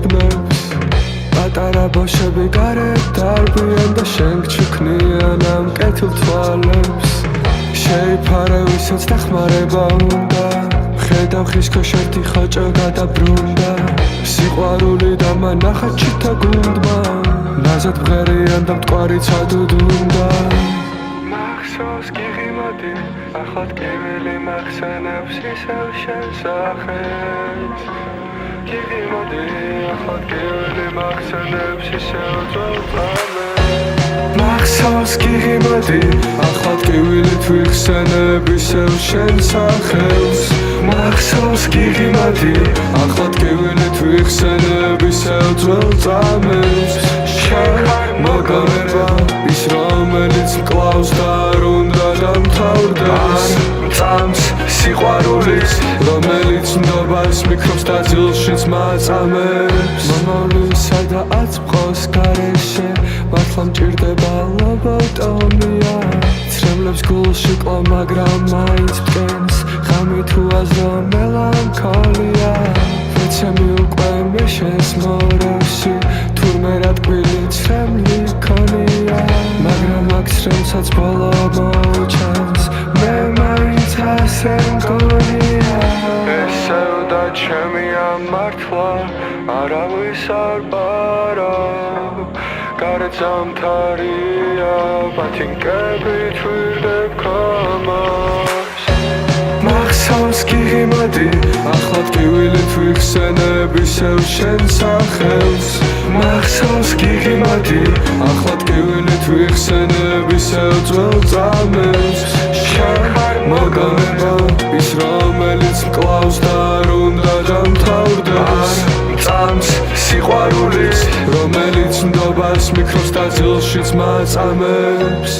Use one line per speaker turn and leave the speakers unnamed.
უბნებს პატარა ბავშვები გარეთ დარბიან და შენ გჩქნიან ამ კეთილ თვალებს შეიფარე ვისაც დახმარება უნდა ხედავ ხისქოს ერთი ხოჭო გადაბრუნდა სიყვარული და მანახა ჩითა გუნდმა ნაზად მღერიან და მტკვარი ცადუდუნდა მახსოვს გიღიმოდი ახლა ტკივილი მახსენებს ისევ შენ სახეს გიღიმოდი ახლა ტკივილი მახსენებს ისევ ძველ მახსოვს გიღიმოდი ახლა ტკივილით ვიხსენებ ისევ შენ სახელს მახსოვს გიღიმოდი ახლა ტკივილით ვიხსენებ ისევ ძველ წამებს შენ მოგონება ის რომელიც მკლავს და არ უნდა დამთავრდეს წამს სიყვარულის რომელიც ნდობას მიქრობს და ძილშიც მაწამებს მომავლისა და აწმყოს გარეშე მართლა მჭირდება ლობოტომია ცრემლებს გულში ყვა მაგრამ მაინც მტკენს ღამით თუ აზრო მელანქოლია ვეცემი უკვე მე შენს მორევში თურმე რა ტკბილი ცრემლი ქონია მაგრამ აქ ცრემლსაც ბოლო მოუჩანს მე მაინც ასე მგონია ესეო და ჩემი ამართლა არავის არ პარავ გარეთ ზამთარია ბათინკები თვირდებ ქომოს მახსოვს გიღიმოდი ახლა ტკივილით ვიხსენებ ისევ შენ სახელს მახსოვს გიღიმოდი ახლა ტკივილით ვიხსენებ ისევ ძველ წამებს შენ მოგონება ის რომელიც მკლავს და არ უნდა დამთავრდეს წამს სიყვარულის რომელიც ნდობას მიქრობს და ძილშიც მაწამებს